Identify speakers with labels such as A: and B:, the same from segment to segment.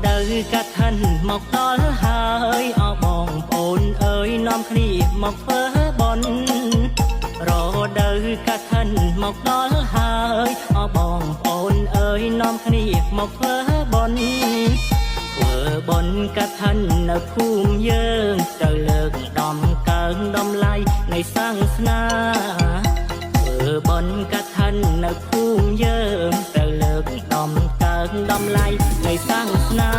A: ដើកាត់ថាន់មកដល់ហើយអោបងប្អូនអើយនាំគ្នាមកធ្វើបុណ្យរដើកាត់ថាន់មកដល់ហើយអោបងប្អូនអើយនាំគ្នាមកធ្វើបុណ្យធ្វើបុណ្យកាត់ថាន់នៅភូមិយើងទៅលើកដំកើងដំឡៃនៃសាសនាធ្វើបុណ្យកាត់ថាន់នៅភូមិយើងទៅលើកដំកើងដំឡៃនៃសាសនា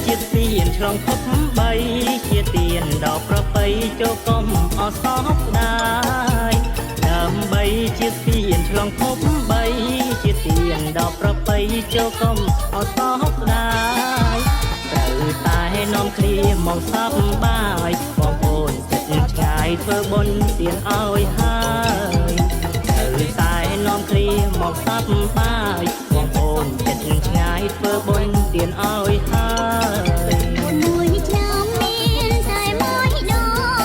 A: ជាតិទៀនឆ្លងភពបីជាទៀនដល់ប្រពៃចូលកុំអសោកស្ដាយដើម្បីជាតិទៀនឆ្លងភពបីជាទៀនដល់ប្រពៃចូលកុំអសោកស្ដាយត្រូវតែនាំគ្នាមកសប្បាយបងប្អូនចិត្តឆ្ងាយធ្វើបុណ្យទៀនឲ្យហើយត្រូវតែនាំគ្នាមកសប្បាយបងប្អូនចិត្តឆ្ងាយធ្វើបុណ្យទៀនឲ្យហើយមួយឆ្នាំមានតែមួយដ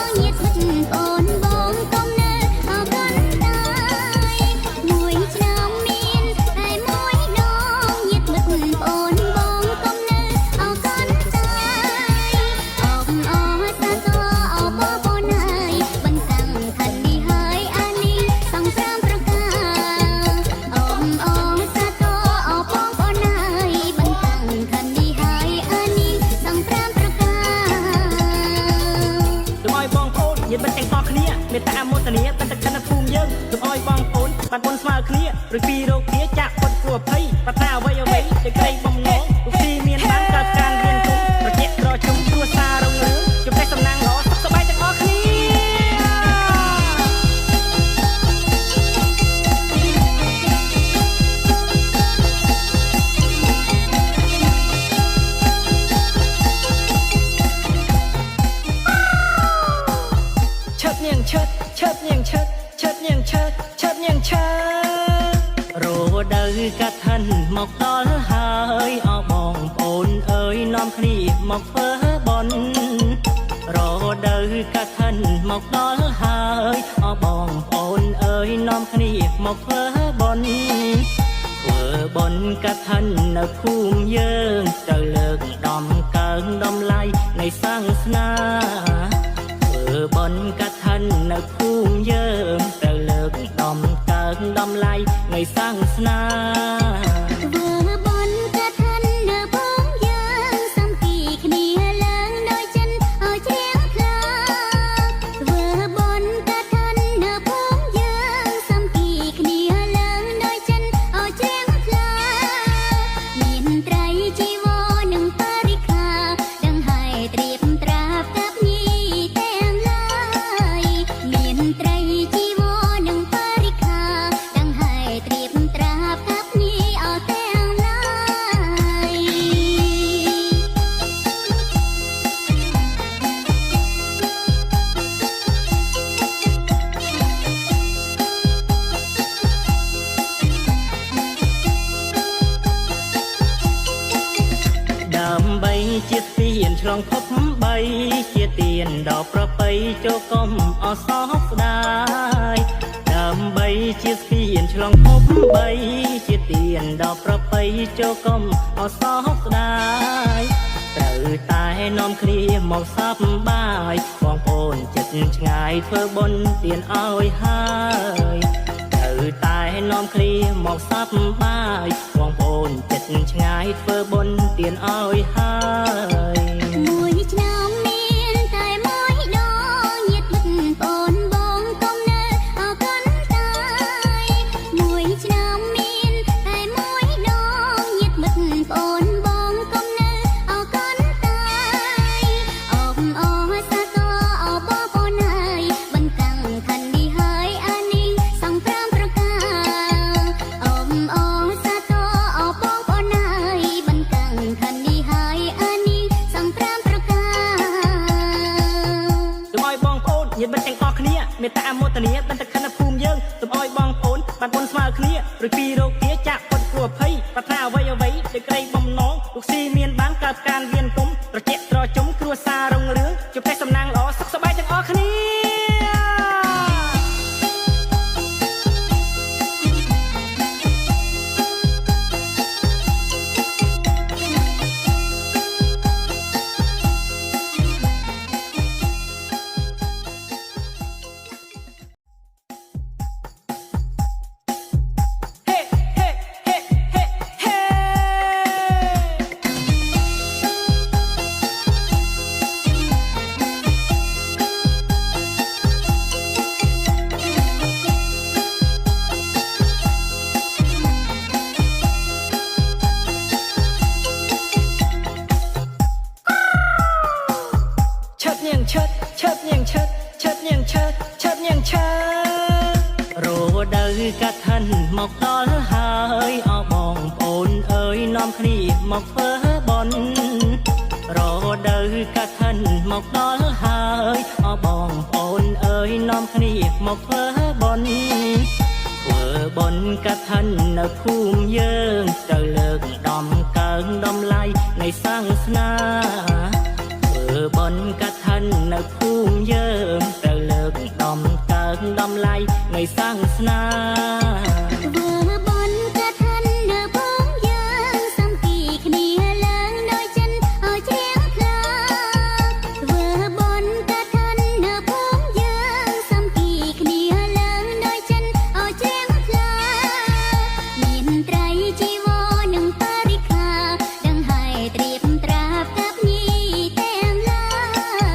A: ងញាតិមិត្តបងប្អូនកុំនៅអកន្តតែមួយឆ្នាំមានតែមួយដងញាតិមិត្តបងប្អូនកុំនៅអកន្តតែអបអរសាទរអបបងប្អូនហើយបន្តាំងខាត់នេះហើយអានេះសង្គ្រាមប្រការអបអរសាទរអបបងប្អូនហើយបន្តាំងខាត់នេះហើយអានេះសង្គ្រាមប្រការសូមឲ្យបងប្អូនញាតិមិត្តទាំងអស់គ្នាមេត្តាមោទនាបន្តកិនភូមិយើងសូមឲ្យបងប្អូនបានបុណ្យស្មើគ្នាឬពីរោគគ្នាចាក់ពុតគួរភ័យបតាអ្វីអ្វីដែលក្រីបំណងទុកទីមានបានកើតការរៀនគុំប្រជែកក្រជុំគ្រួសាររុងរឿងជម្រះសំណាងល្អសុខសប្បាយទាំងអស់គ្នាឈើនាងឈើឈើនាងឈើឈើនាងឈើឈើនាងឈើរដើកាត់ថាន់មកដល់ហើយអោបងប្អូនអើយនាំគ្នាមកធ្វើបុណ្យរដើកាត់ថាន់មកដល់ហើយអោបងប្អូនអើយនាំគ្នាមកធ្វើបុណ្យធ្វើបុណ្យកាត់ថាន់នៅភូមិយើងទៅលើកដំកើងដំឡៃនៃសាសនាធ្វើបុណ្យកាត់ថាន់នៅភូមិយើងទៅលើកដំកើងដំឡៃនៃសាសនាធ្វើបុណ្យកាត់ថាន់នៅភូមិយើងសាមគ្គីគ្នាឡើងដោយចិនឲ្យជ្រៀងខ្លាធ្វើបុណ្យកាត់ថាន់នៅភូមិយើងសាមគ្គីគ្នាឡើងដោយចិនឲ្យជ្រៀងខ្លាមានត្រីជីវរនិងបរិក្ខារដឹងហើយត្រៀមត្រាបកាប់ញីទាំងឡាយមានត្រីជីវរនិងបរិក្ខារដឹងហើយត្រៀមត្រាបកាប់ញីឲ្យទាំងឡាយដើម្បីជាតិទៀនឆ្លងភពបីជាទៀនដល់ប្រពៃចូលកុំអសោកស្ដាយដើម្បីជាតិទៀនឆ្លងភពបីជាទៀនដល់ប្រពៃចូលកុំអសោកស្ដាយត្រូវតែនាំគ្នាមកសប្បាយបងប្អូនចិត្តឆ្ងាយធ្វើបុណ្យទៀនឲ្យហើយត្រូវតែនាំគ្នាមកសប្បាយបងប្អូនចិត្តឆ្ងាយធ្វើបុណ្យទៀនឲ្យហើយមួយឆ្នាំមានតែមួយដងញាតិមិត្តបងប្អូនកុំនៅអកន្តតែមួយឆ្នាំមាន បានបុនស្មើគ្នាឬពីរោគាចាក់ពុតគួរភ័យប្រាថ្នាអ្វីអ្វីដោយក្តីបំណងលោកស៊ីមានបានកើតការវៀនគុំត្រជាក់ត្រជុំគ្រួសាររុងរឿងជួបតែសំណាងល្អសុខសប្បាយទាំងអស់គ្នារដូវកាត់ថាន់មកដល់ហើយអោបងប្អូនអើយនាំគ្នាមកធ្វើបុណ្យរដូវកាត់ថាន់មកដល់ហើយអោបងប្អូនអើយនាំគ្នាមកធ្វើបុណ្យធ្វើបុណ្យកាត់ថាន់នៅភូមិយើងទៅលើកដំកើងដំឡៃនៃសាសនាធ្វើបុណ្យកាត់ថាន់នៅភូមិយើងទៅលើកដំកើងដំឡៃនៃសាសនា
B: ធ្វើបុណ្យកាត់ថាន់នៅភូមិយើងសាមគ្គីគ្នាឡើងដោយចិនឲ្យជ្រៀងខ្លាធ្វើបុណ្យកាត់ថាន់នៅភូមិយើងសាមគ្គីគ្នាឡើងដោយចិនឲ្យជ្រៀងខ្លាមានត្រីជីវរនិងបរិក្ខារដឹងហើយត្រៀមត្រាបកាប់ញីទាំងឡា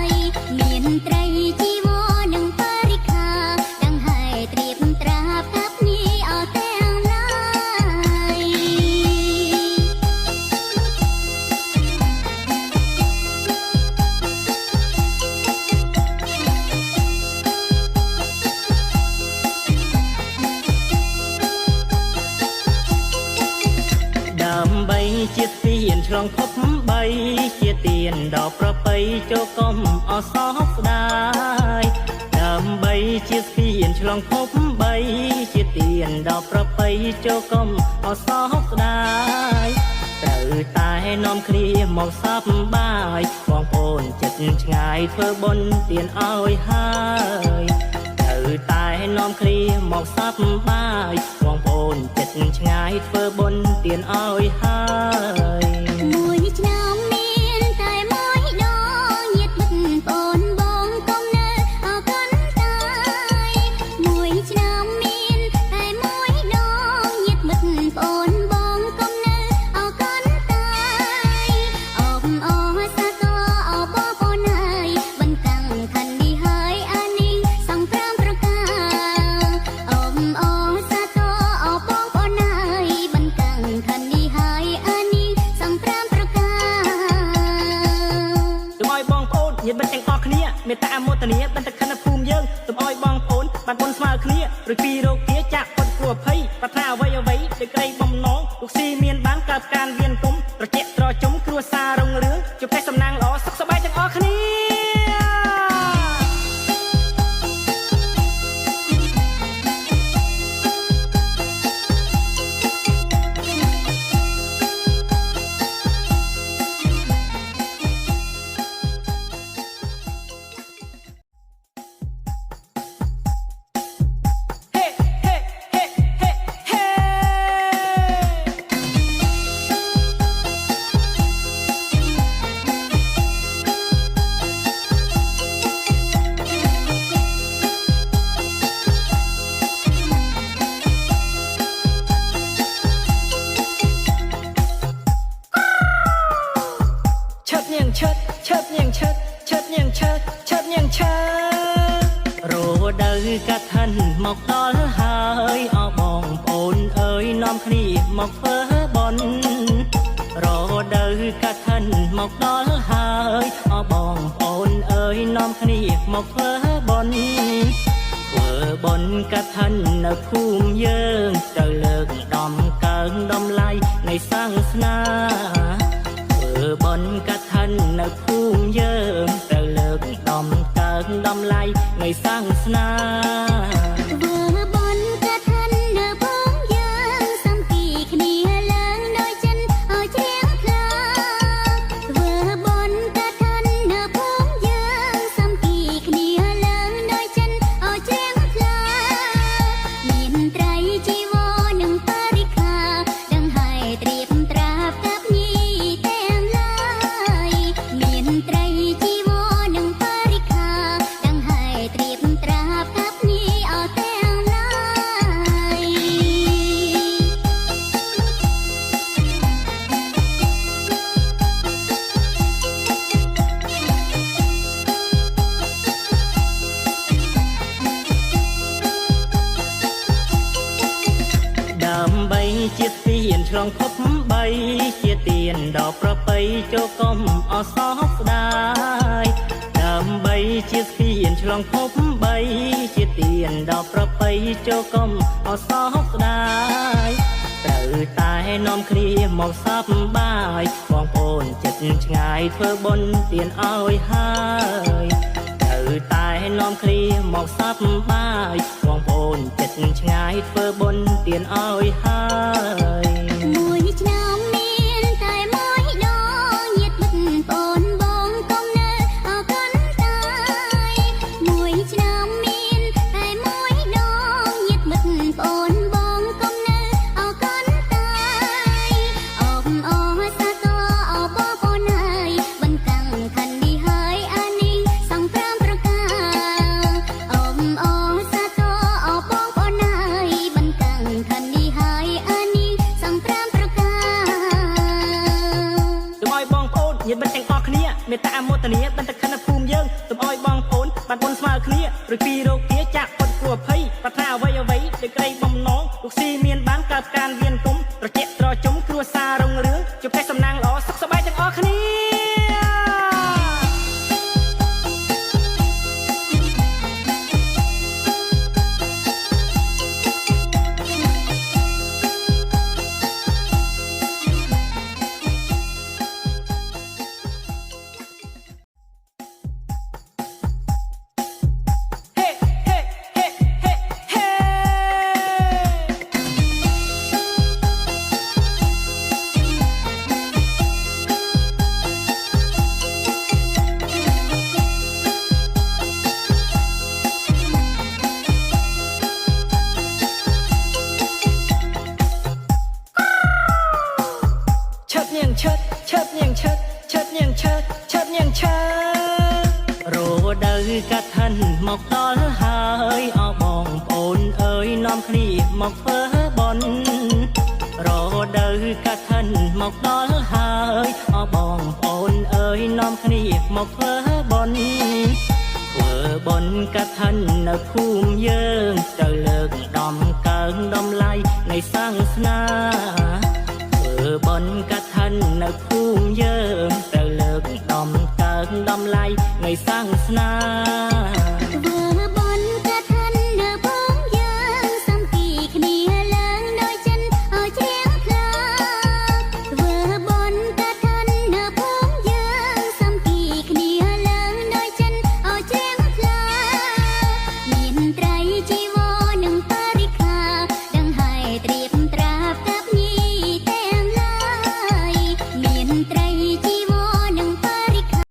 B: យមានត្រីជីវរនិងបរិក្ខារដឹងហើយត្រៀមត្រាបកាប់ញីអស់ទាំងឡាយ
A: ដើម្បីជាទានឆ្លងភព3ជាទានដល់ប្រពៃចូលកុំអសោកស្ដាយដើម្បីជាទានឆ្លងភព3ជាទានដល់ប្រពៃចូលកុំអសោកស្ដាយត្រូវតែនាំគ្នាមកសប្បាយបងប្អូនចិត្តឆ្ងាយធ្វើបុណ្យទានឲ្យហើយត្រូវតែនាំគ្នាមកសប្បាយបងប្អូនចិត្តឆ្ងាយធ្វើបុណ្យទានឲ្យហើយ
B: មួយឆ្នាំមានតែមួយដងញាតិមិត្តបងបងកុំនៅអកូនតាយមួយឆ្នាំមានតែមួយដងញាតិមិត្តបងបងកុំនៅអកូនតាយអបអរសាទរអបបងប្អូនហើយបន្តាំងខណ្ឌនេះហើយអានេះសង្គ្រាមប្រការអបអរសាទរអបបងប្អូនហើយបន្តាំងខណ្ឌនេះហើយអានេះសង្គ្រាមប្រការ
A: សូមឲ្យបងប្អូនញាតិមិត្តទាំងអស់គ្នាមេត្តាអមោទនាបន្តខណ្ឌភូមិយើងសូមឲ្យបងប្អូនបានបុណ្យស្មើគ្នាឬពីរោគាចាក់ពុតគួរភ័យប្រាថ្នាអ្វីអ្វីដោយក្តីបំណងលោកស៊ីមានបានកើតការវៀនគុំត្រជាក់ត្រជុំគ្រួសាររុងរឿងជួបតែសំណាងល្អសុខសប្បាយទាំងអស់គ្នារដូវកាត់ថាន់មកដល់ហើយអោបងប្អូនអើយនាំគ្នាមកធ្វើបុណ្យរដូវកាត់ថាន់មកដល់ហើយអោបងប្អូនអើយនាំគ្នាមកធ្វើបុណ្យធ្វើបុណ្យកាត់ថាន់នៅភូមិយើងទៅលើកដំកើងដំឡៃនៃសាសនាធ្វើបុណ្យកាត់ថាន់នៅភូមិយើងទៅលើកដំកើងដំឡៃនៃសាសនា
B: ធ្វើបុណ្យកាត់ថាន់នៅភ ជីវរនិងបរិក្ខារដឹងហើយត្រៀមត្រាប់កាប់ញីទាំងឡាយមានត្រីជីវរនិងបរិក្ខារដឹងហើយត្រៀមត្រាប់កាប់ញីអស់ទាំងឡាយ
A: ដើម្បីជាទានឆ្លងភពបីជាទានដល់ប្រពៃចូលកុំអសោកស្ដាយដើម្បីជាទានឆ្លងភពបីជាទានដល់ប្រពៃចូលកុំអសោកស្ដាយត្រូវតែនាំគ្នាមកសប្បាយបងប្អូនចិត្តឆ្ងាយធ្វើបុណ្យទានឲ្យហើយត្រូវតែនាំគ្នាមកសប្បាយបងប្អូនចិត្តឆ្ងាយធ្វើបុណ្យទានឲ្យហើយ
B: មួយឆ្នាំមានតែមួយដងញាតិមិត្តបងបងកុំនៅអកូនតាយមួយឆ្នាំមានតែមួយដងញាតិមិត្តបងបងកុំនៅអកូនតាយអបអរសាទរអបបងប្អូនហើយបន្តាំងខណ្ឌនេះហើយអានេះសង្គ្រាមប្រការអបអរសាទរអបបងប្អូនហើយបន្តាំងខណ្ឌនេះហើយអានេះសង្គ្រាមប្រការ
A: សូមឲ្យបងប្អូនញាតិមិត្តទាំងអស់គ្នាមេត្តាអមោទនាបន្តខណ្ឌភូមិយើងសូមឲ្យបងប្អូនបានបុណ្យស្មើគ្នារួចពីរោគាចាក់ផុតគ្រោះភ័យប្រាថ្នាអ្វីអ្វីដោយក្តីបំណងលោកស៊ីមានបានកើតការវៀនគុំត្រជាក់ត្រជុំគ្រួសាររុងរឿងជួបតែសំណាងល្អសុខសប្បាយទាំងអស់គ្នា ឈើញៀងឈើឈើញៀងឈើឈើញៀងឈើឈើញៀងឈើរដូវកាត់ឋិនមកដល់ហើយអរបងប្អូនអើយនាំគ្នាមកធ្វើបុណ្យរដូវកាត់ឋិនមកដល់ហើយអរបងប្អូនអើយនាំគ្នាមកធ្វើបុណ្យធ្វើបុណ្យកាត់ឋិននៅភូមិយើងត្រូវលើកដំកើងដំឡៃនៃសាសនា ធ្វើបុណ្យកាត់ឋិននៅភូមិយើងត្រូវលើកដំកើងដំឡៃនៃសាស